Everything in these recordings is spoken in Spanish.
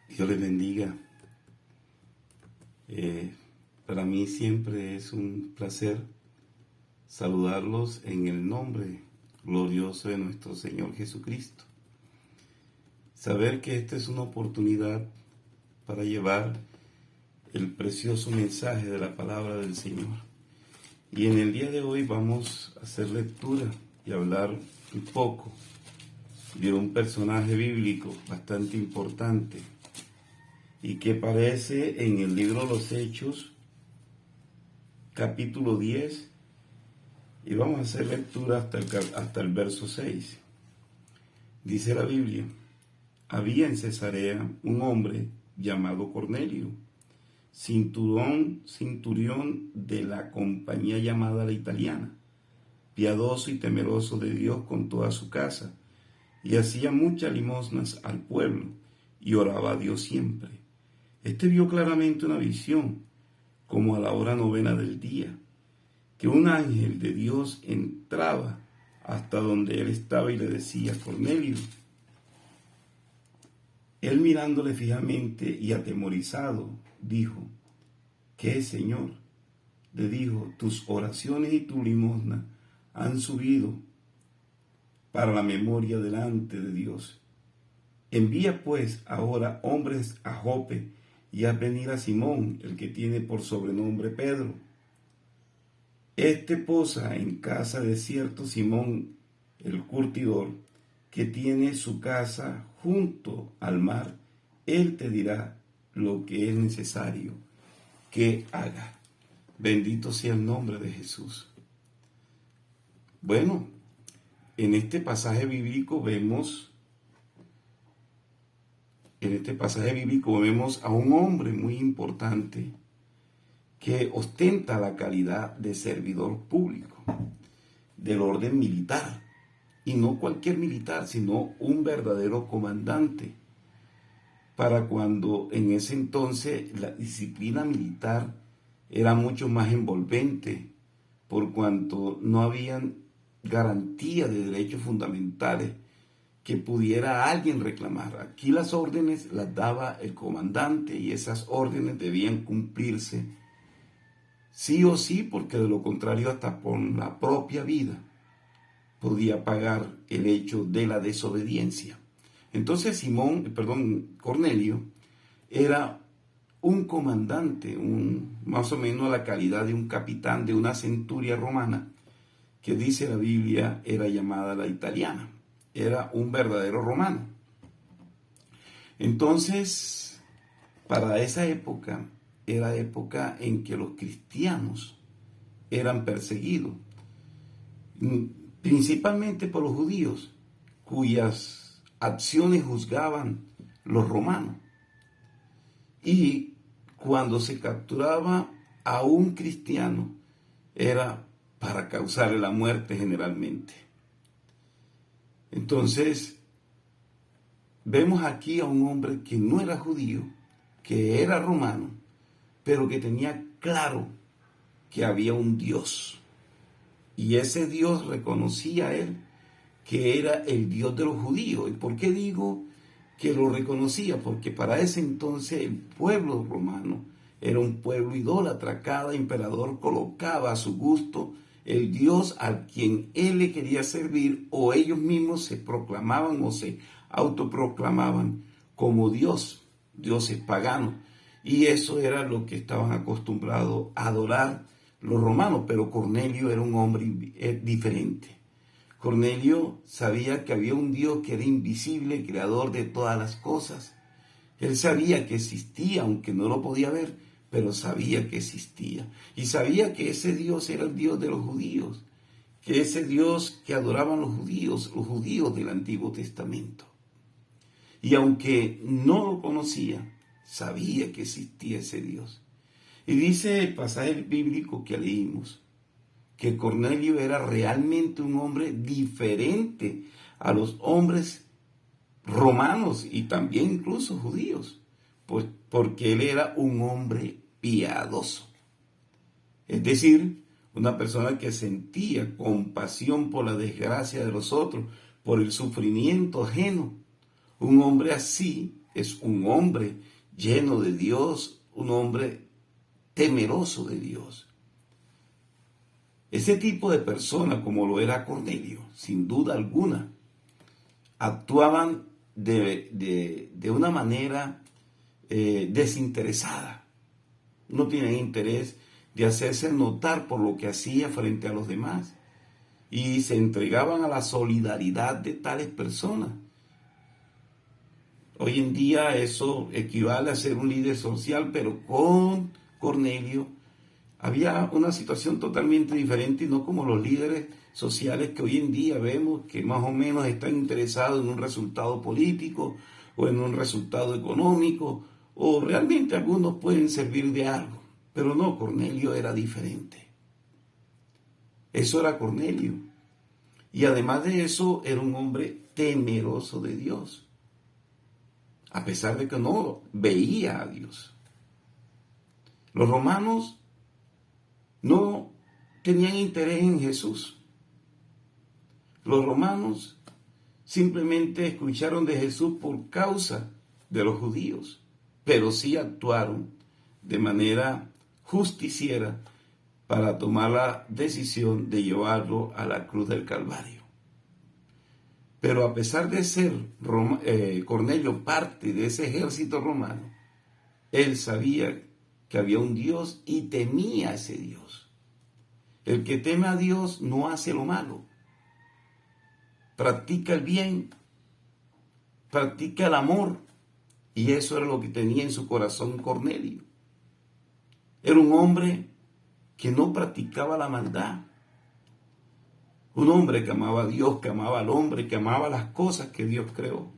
Dios les bendiga. Para mí siempre es un placer saludarlos en el nombre glorioso de nuestro Señor Jesucristo. Saber que esta es una oportunidad para llevar el precioso mensaje de la palabra del Señor. Y en el día de hoy vamos a hacer lectura y hablar un poco de un personaje bíblico bastante importante y que aparece en el libro de los Hechos, capítulo 10, y vamos a hacer lectura hasta el verso 6. Dice la Biblia: había en Cesarea un hombre llamado Cornelio, centurión de la compañía llamada la italiana, piadoso y temeroso de Dios con toda su casa, y hacía muchas limosnas al pueblo, y oraba a Dios siempre. Este vio claramente una visión, como a la hora novena del día, que un ángel de Dios entraba hasta donde él estaba y le decía: Cornelio. Él, mirándole fijamente y atemorizado, dijo: ¿qué, Señor? Le dijo: tus oraciones y tu limosna han subido para la memoria delante de Dios. Envía pues ahora hombres a Jope y haz venir a Simón, el que tiene por sobrenombre Pedro. Este posa en casa de cierto Simón el curtidor, que tiene su casa junto al mar. Él te dirá lo que es necesario que haga. Bendito sea el nombre de Jesús. Bueno, en este pasaje bíblico vemos a un hombre muy importante que ostenta la calidad de servidor público del orden militar, y no cualquier militar, sino un verdadero comandante. Para cuando en ese entonces la disciplina militar era mucho más envolvente, por cuanto no habían garantía de derechos fundamentales que pudiera alguien reclamar. Aquí las órdenes las daba el comandante, y esas órdenes debían cumplirse sí o sí, porque de lo contrario hasta por la propia vida podía pagar el hecho de la desobediencia. Entonces Cornelio era un comandante, más o menos la calidad de un capitán de una centuria romana, que dice la Biblia era llamada la italiana. Era un verdadero romano. Entonces, para esa época, era época en que los cristianos eran perseguidos, principalmente por los judíos, cuyas acciones juzgaban los romanos. Y cuando se capturaba a un cristiano, era para causarle la muerte generalmente. Entonces, vemos aquí a un hombre que no era judío, que era romano, pero que tenía claro que había un Dios. Y ese Dios reconocía a él que era el Dios de los judíos. ¿Y por qué digo que lo reconocía? Porque para ese entonces el pueblo romano era un pueblo idólatra. Cada emperador colocaba a su gusto el Dios a quien él le quería servir, o ellos mismos se proclamaban o se autoproclamaban como dioses paganos. Y eso era lo que estaban acostumbrados a adorar los romanos. Pero Cornelio era un hombre diferente. Cornelio sabía que había un Dios que era invisible, creador de todas las cosas. Él sabía que existía, aunque no lo podía ver, pero sabía que existía. Y sabía que ese Dios era el Dios de los judíos, que ese Dios que adoraban los judíos del Antiguo Testamento. Y aunque no lo conocía, sabía que existía ese Dios. Y dice el pasaje bíblico que leímos, que Cornelio era realmente un hombre diferente a los hombres romanos y también incluso judíos, pues porque él era un hombre piadoso. Es decir, una persona que sentía compasión por la desgracia de los otros, por el sufrimiento ajeno. Un hombre así es un hombre lleno de Dios, un hombre temeroso de Dios. Ese tipo de persona, como lo era Cornelio, sin duda alguna, actuaban de una manera desinteresada. No tenían interés de hacerse notar por lo que hacía frente a los demás y se entregaban a la solidaridad de tales personas. Hoy en día eso equivale a ser un líder social, pero con Cornelio había una situación totalmente diferente y no como los líderes sociales que hoy en día vemos que más o menos están interesados en un resultado político o en un resultado económico, o realmente algunos pueden servir de algo, pero no, Cornelio era diferente. Eso era Cornelio. Y además de eso, era un hombre temeroso de Dios, a pesar de que no veía a Dios. Los romanos no tenían interés en Jesús. Los romanos simplemente escucharon de Jesús por causa de los judíos, pero sí actuaron de manera justiciera para tomar la decisión de llevarlo a la cruz del Calvario. Pero a pesar de ser Cornelio parte de ese ejército romano, él sabía que había un Dios y temía a ese Dios. El que teme a Dios no hace lo malo, practica el bien, practica el amor, y eso era lo que tenía en su corazón Cornelio. Era un hombre que no practicaba la maldad, un hombre que amaba a Dios, que amaba al hombre, que amaba las cosas que Dios creó.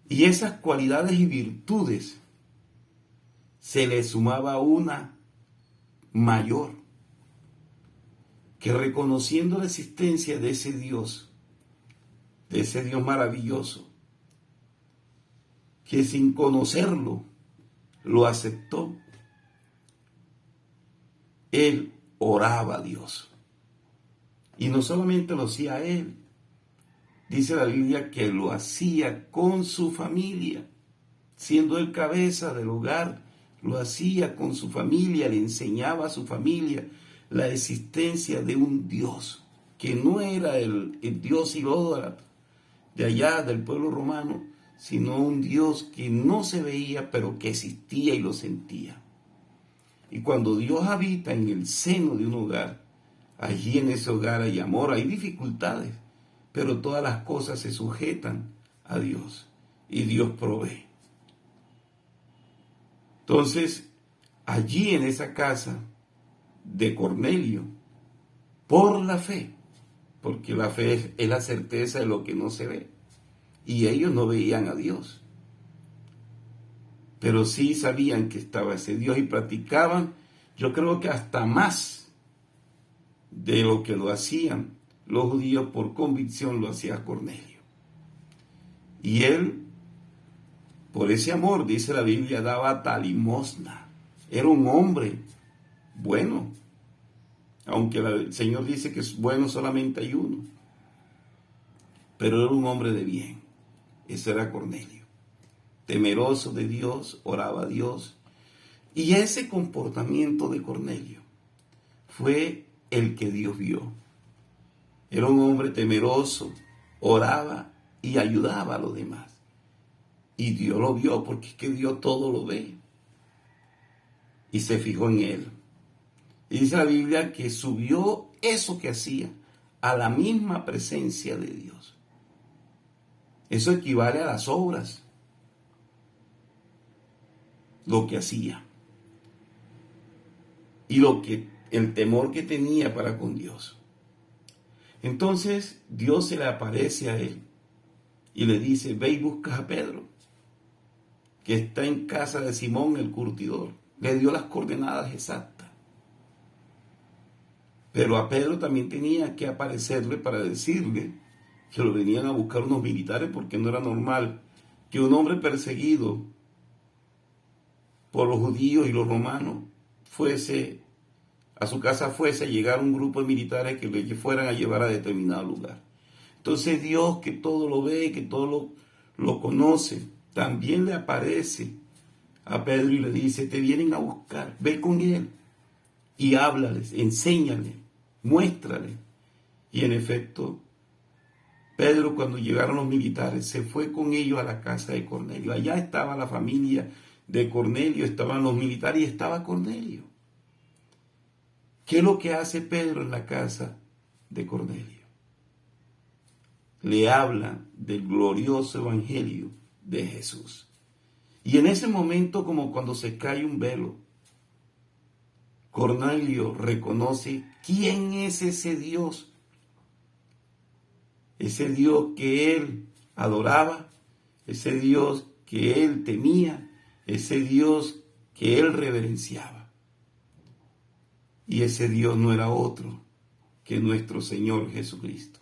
Y esas cualidades y virtudes se le sumaba una mayor, que reconociendo la existencia de ese Dios maravilloso, que sin conocerlo lo aceptó, él oraba a Dios. Y no solamente lo hacía él, dice la Biblia que lo hacía con su familia, siendo él cabeza del hogar, lo hacía con su familia, le enseñaba a su familia la existencia de un Dios, que no era el Dios idólatra de allá del pueblo romano, sino un Dios que no se veía, pero que existía y lo sentía. Y cuando Dios habita en el seno de un hogar, allí en ese hogar hay amor, hay dificultades, pero todas las cosas se sujetan a Dios y Dios provee. Entonces, allí en esa casa de Cornelio, por la fe, porque la fe es la certeza de lo que no se ve, y ellos no veían a Dios, pero sí sabían que estaba ese Dios y practicaban, yo creo que hasta más de lo que lo hacían los judíos, por convicción lo hacía Cornelio. Y él, por ese amor, dice la Biblia, daba hasta limosna. Era un hombre bueno, aunque el Señor dice que es bueno solamente hay uno, pero era un hombre de bien. Ese era Cornelio, temeroso de Dios, oraba a Dios. Y ese comportamiento de Cornelio fue el que Dios vio. Era un hombre temeroso, oraba y ayudaba a los demás. Y Dios lo vio, porque es que Dios todo lo ve. Y se fijó en él. Y dice la Biblia que subió eso que hacía a la misma presencia de Dios. Eso equivale a las obras, lo que hacía. Y el temor que tenía para con Dios. Entonces Dios se le aparece a él y le dice: ve y busca a Pedro, que está en casa de Simón el curtidor. Le dio las coordenadas exactas. Pero a Pedro también tenía que aparecerle para decirle que lo venían a buscar unos militares, porque no era normal que un hombre perseguido por los judíos y los romanos a su casa fuese a llegar un grupo de militares que le fueran a llevar a determinado lugar. Entonces Dios, que todo lo ve, que todo lo conoce, también le aparece a Pedro y le dice, te vienen a buscar, ve con él y háblales, enséñale, muéstrale. Y en efecto, Pedro, cuando llegaron los militares, se fue con ellos a la casa de Cornelio. Allá estaba la familia de Cornelio, estaban los militares y estaba Cornelio. ¿Qué es lo que hace Pedro en la casa de Cornelio? Le habla del glorioso evangelio de Jesús. Y en ese momento, como cuando se cae un velo, Cornelio reconoce quién es ese Dios que él adoraba, ese Dios que él temía, ese Dios que él reverenciaba. Y ese Dios no era otro que nuestro Señor Jesucristo.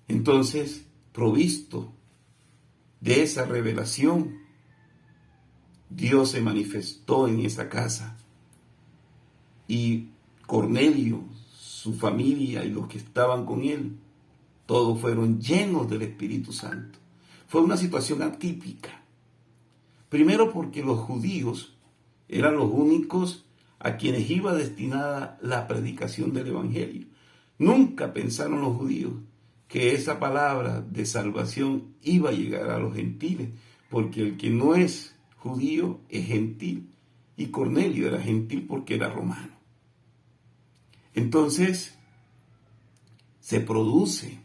Entonces, provisto de esa revelación, Dios se manifestó en esa casa y Cornelio, su familia y los que estaban con él, todos fueron llenos del Espíritu Santo. Fue una situación atípica. Primero porque los judíos eran los únicos a quienes iba destinada la predicación del Evangelio. Nunca pensaron los judíos que esa palabra de salvación iba a llegar a los gentiles, porque el que no es judío es gentil, y Cornelio era gentil porque era romano. Entonces se produce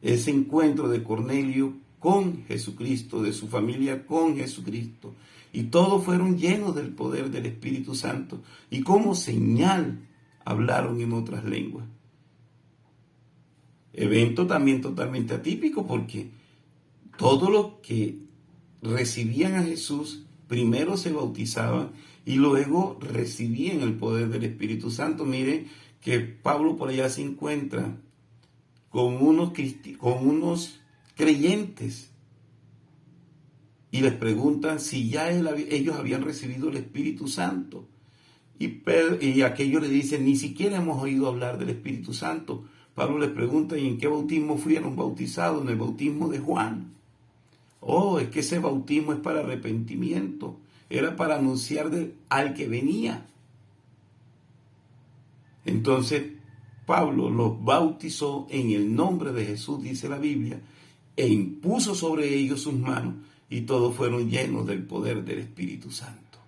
ese encuentro de Cornelio con Jesucristo, de su familia con Jesucristo, y todos fueron llenos del poder del Espíritu Santo, y como señal hablaron en otras lenguas. Evento también totalmente atípico, porque todos los que recibían a Jesús primero se bautizaban y luego recibían el poder del Espíritu Santo. Miren que Pablo por allá se encuentra con unos creyentes y les preguntan si ya ellos habían recibido el Espíritu Santo. Y aquellos le dicen, ni siquiera hemos oído hablar del Espíritu Santo. Pablo les pregunta, ¿y en qué bautismo fueron bautizados? En el bautismo de Juan. Oh, es que ese bautismo es para arrepentimiento. Era para anunciar al que venía. Entonces, Pablo los bautizó en el nombre de Jesús, dice la Biblia, e impuso sobre ellos sus manos, y todos fueron llenos del poder del Espíritu Santo,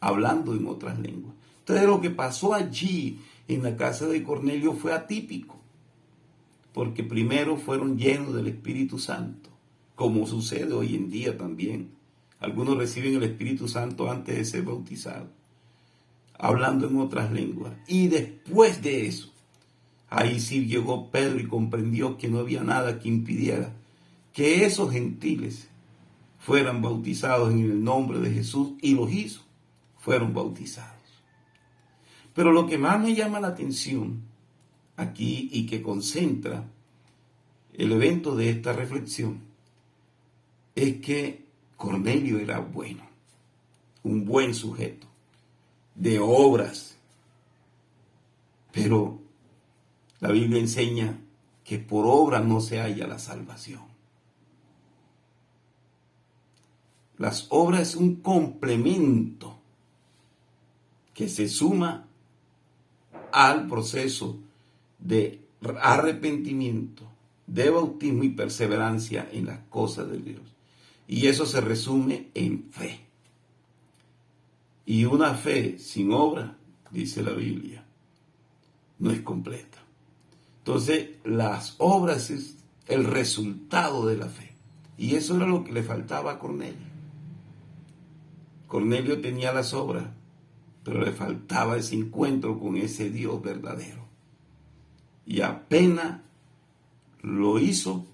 hablando en otras lenguas. Entonces, lo que pasó allí en la casa de Cornelio fue atípico, porque primero fueron llenos del Espíritu Santo, como sucede hoy en día también. Algunos reciben el Espíritu Santo antes de ser bautizados, hablando en otras lenguas. Y después de eso, ahí sí llegó Pedro y comprendió que no había nada que impidiera que esos gentiles fueran bautizados en el nombre de Jesús, y los hizo, fueron bautizados. Pero lo que más me llama la atención aquí y que concentra el evento de esta reflexión es que Cornelio era bueno, un buen sujeto, de obras, pero la Biblia enseña que por obras no se halla la salvación. Las obras es un complemento que se suma al proceso de arrepentimiento, de bautismo y perseverancia en las cosas de Dios. Y eso se resume en fe. Y una fe sin obra, dice la Biblia, no es completa. Entonces, las obras es el resultado de la fe. Y eso era lo que le faltaba a Cornelio. Cornelio tenía las obras, pero le faltaba ese encuentro con ese Dios verdadero. Y apenas lo hizo,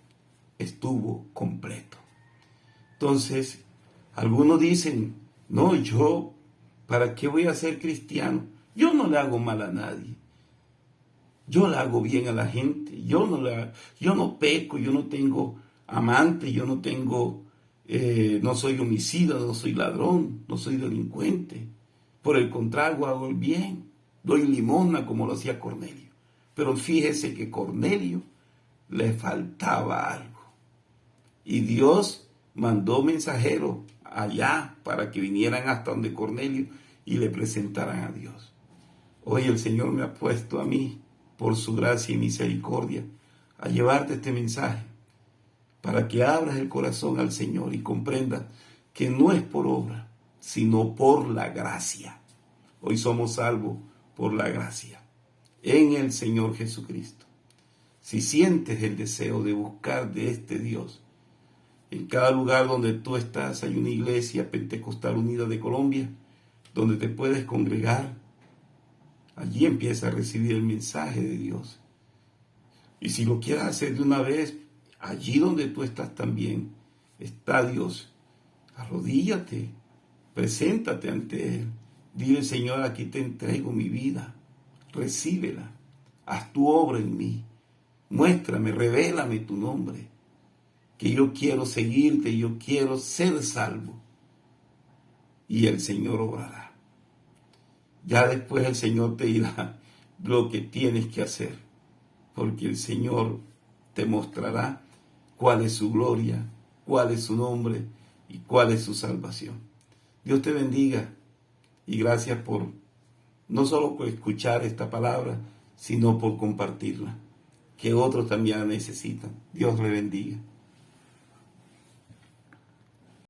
estuvo completo. Entonces, algunos dicen, no, yo, ¿para qué voy a ser cristiano? Yo no le hago mal a nadie. Yo le hago bien a la gente. Yo no peco, yo no tengo amante, yo no tengo, no soy homicida, no soy ladrón, no soy delincuente. Por el contrario, hago el bien. Doy limosna como lo hacía Cornelio. Pero fíjese que Cornelio le faltaba algo. Y Dios mandó mensajeros allá para que vinieran hasta donde Cornelio y le presentaran a Dios. Hoy el Señor me ha puesto a mí, por su gracia y misericordia, a llevarte este mensaje para que abras el corazón al Señor y comprendas que no es por obra, sino por la gracia. Hoy somos salvos por la gracia en el Señor Jesucristo. Si sientes el deseo de buscar de este Dios, en cada lugar donde tú estás hay una iglesia Pentecostal Unida de Colombia donde te puedes congregar. Allí empieza a recibir el mensaje de Dios. Y si lo quieres hacer de una vez, allí donde tú estás también está Dios. Arrodíllate, preséntate ante Él. Dile, Señor, aquí te entrego mi vida. Recíbela. Haz tu obra en mí. Muéstrame, revélame tu nombre. Que yo quiero seguirte, yo quiero ser salvo. Y el Señor obrará. Ya después el Señor te dirá lo que tienes que hacer, porque el Señor te mostrará cuál es su gloria, cuál es su nombre y cuál es su salvación. Dios te bendiga y gracias por no solo por escuchar esta palabra, sino por compartirla, que otros también la necesitan. Dios le bendiga.